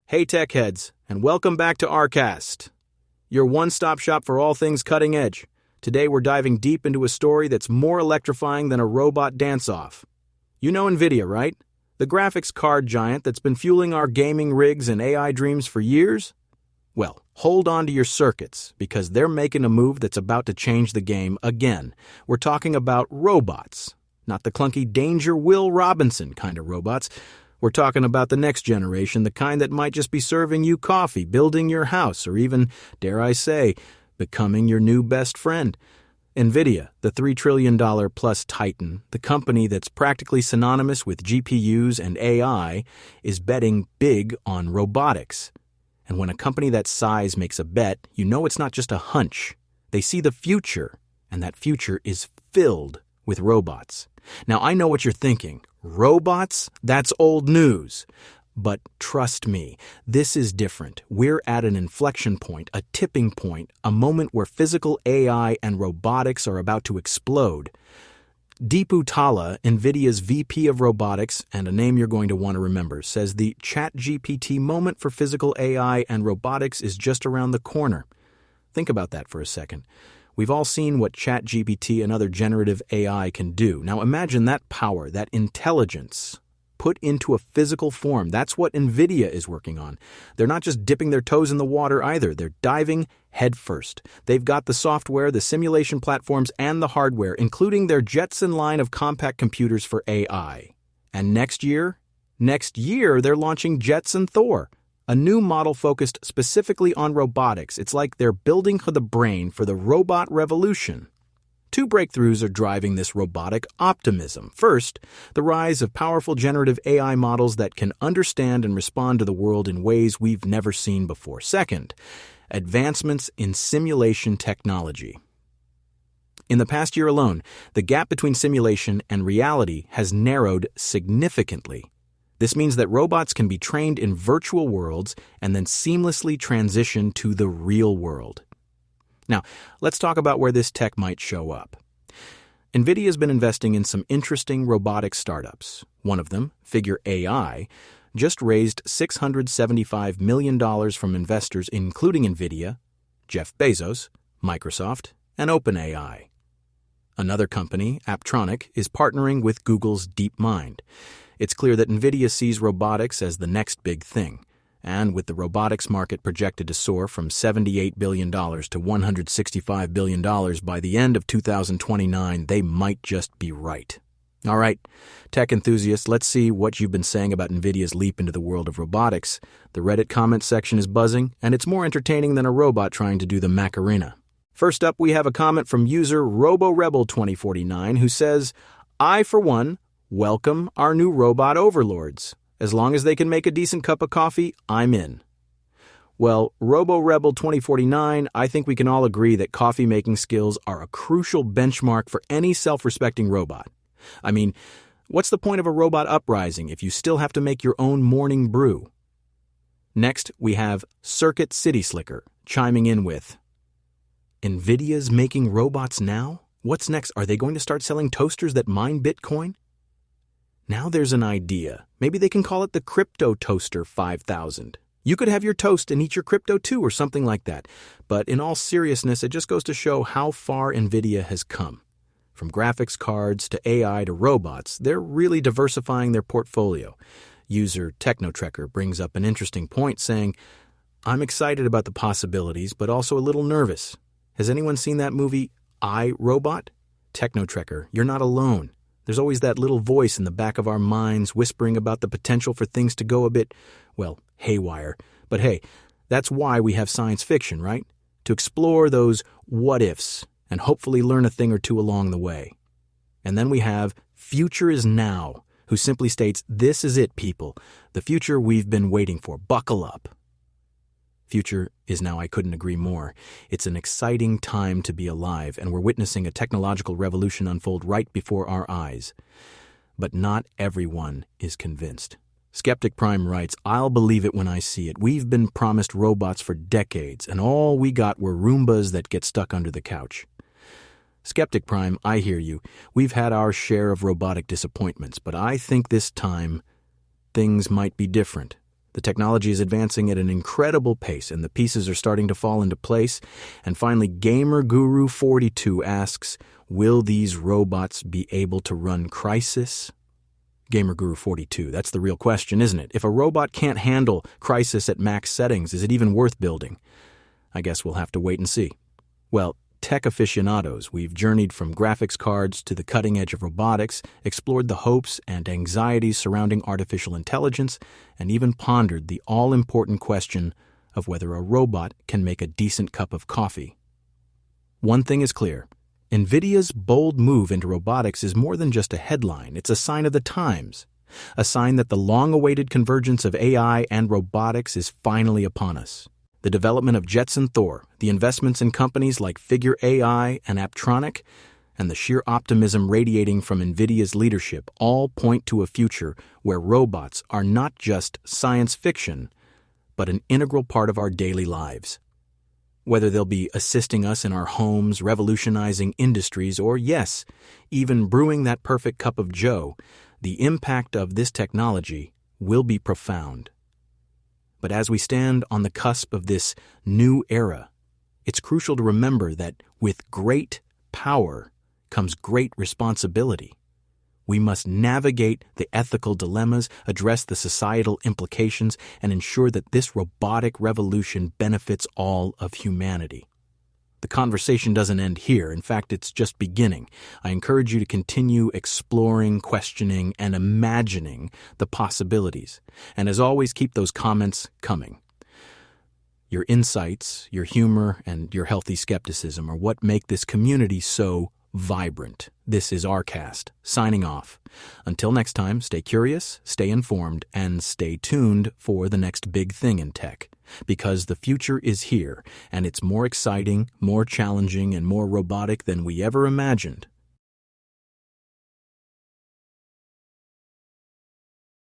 Hey tech heads, and welcome back to rCast, your one-stop shop for all things cutting edge. Today we're diving deep into a story that's more electrifying than a robot dance-off. You know NVIDIA, right? The graphics card giant that's been fueling our gaming rigs and AI dreams for years? Well, hold on to your circuits, because they're making a move that's about to change the game again. We're talking about robots. Not the clunky Danger Will Robinson kind of robots. We're talking about the next generation, the kind that might just be serving you coffee, building your house, or even, dare I say, becoming your new best friend. NVIDIA, the $3 trillion plus titan, the company that's practically synonymous with GPUs and AI, is betting big on robotics. And when a company that size makes a bet, you know it's not just a hunch. They see the future, and that future is filled with robots. Now, I know what you're thinking. Robots? That's old news. But trust me, this is different. We're at an inflection point, a tipping point, a moment where physical AI and robotics are about to explode. Deepu Talla, NVIDIA's VP of Robotics, and a name you're going to want to remember, says the ChatGPT moment for physical AI and robotics is just around the corner. Think about that for a second. We've all seen what ChatGPT and other generative AI can do. Now imagine that power, that intelligence, put into a physical form. That's what NVIDIA is working on. They're not just dipping their toes in the water either. They're diving headfirst. They've got the software, the simulation platforms, and the hardware, including their Jetson line of compact computers for AI. And next year, they're launching Jetson Thor, a new model focused specifically on robotics. It's like they're building the brain for the robot revolution. Two breakthroughs are driving this robotic optimism. First, the rise of powerful generative AI models that can understand and respond to the world in ways we've never seen before. Second, advancements in simulation technology. In the past year alone, the gap between simulation and reality has narrowed significantly. This means that robots can be trained in virtual worlds and then seamlessly transition to the real world. Now, let's talk about where this tech might show up. NVIDIA has been investing in some interesting robotic startups. One of them, Figure AI, just raised $675 million from investors including NVIDIA, Jeff Bezos, Microsoft, and OpenAI. Another company, Apptronik, is partnering with Google's DeepMind. It's clear that NVIDIA sees robotics as the next big thing. And with the robotics market projected to soar from $78 billion to $165 billion by the end of 2029, they might just be right. All right, tech enthusiasts, let's see what you've been saying about NVIDIA's leap into the world of robotics. The Reddit comment section is buzzing, and it's more entertaining than a robot trying to do the Macarena. First up, we have a comment from user RoboRebel2049 who says, I, for one, welcome our new robot overlords. As long as they can make a decent cup of coffee, I'm in. Well, RoboRebel2049, I think we can all agree that coffee-making skills are a crucial benchmark for any self-respecting robot. I mean, what's the point of a robot uprising if you still have to make your own morning brew? Next, we have Circuit City Slicker chiming in with, NVIDIA's making robots now? What's next? Are they going to start selling toasters that mine Bitcoin? Now there's an idea. Maybe they can call it the Crypto Toaster 5000. You could have your toast and eat your crypto too or something like that. But in all seriousness, it just goes to show how far NVIDIA has come. From graphics cards to AI to robots, they're really diversifying their portfolio. User TechnoTrekker brings up an interesting point saying, I'm excited about the possibilities, but also a little nervous. Has anyone seen that movie, I, Robot? TechnoTrekker, you're not alone. There's always that little voice in the back of our minds whispering about the potential for things to go a bit, well, haywire. But hey, that's why we have science fiction, right? To explore those what-ifs and hopefully learn a thing or two along the way. And then we have Future is Now, who simply states, this is it, people. The future we've been waiting for. Buckle up. Future is now, I couldn't agree more. It's an exciting time to be alive, and we're witnessing a technological revolution unfold right before our eyes. But not everyone is convinced. Skeptic Prime writes, I'll believe it when I see it. We've been promised robots for decades, and all we got were Roombas that get stuck under the couch. Skeptic Prime, I hear you. We've had our share of robotic disappointments, but I think this time things might be different. The technology is advancing at an incredible pace, and the pieces are starting to fall into place. And finally, Gamer Guru 42 asks, will these robots be able to run Crysis? Gamer Guru 42, that's the real question, isn't it? If a robot can't handle Crysis at max settings, is it even worth building? I guess we'll have to wait and see. Well, tech aficionados, we've journeyed from graphics cards to the cutting edge of robotics, explored the hopes and anxieties surrounding artificial intelligence, and even pondered the all-important question of whether a robot can make a decent cup of coffee. One thing is clear. NVIDIA's bold move into robotics is more than just a headline. It's a sign of the times, a sign that the long-awaited convergence of AI and robotics is finally upon us. The development of Jetson Thor, the investments in companies like Figure AI and Apptronik, and the sheer optimism radiating from NVIDIA's leadership all point to a future where robots are not just science fiction, but an integral part of our daily lives. Whether they'll be assisting us in our homes, revolutionizing industries, or yes, even brewing that perfect cup of joe, the impact of this technology will be profound. But as we stand on the cusp of this new era, it's crucial to remember that with great power comes great responsibility. We must navigate the ethical dilemmas, address the societal implications, and ensure that this robotic revolution benefits all of humanity. The conversation doesn't end here. In fact, it's just beginning. I encourage you to continue exploring, questioning, and imagining the possibilities. And as always, keep those comments coming. Your insights, your humor, and your healthy skepticism are what make this community so vibrant. This is rCast, signing off. Until next time, stay curious, stay informed, and stay tuned for the next big thing in tech. Because the future is here, and it's more exciting, more challenging, and more robotic than we ever imagined.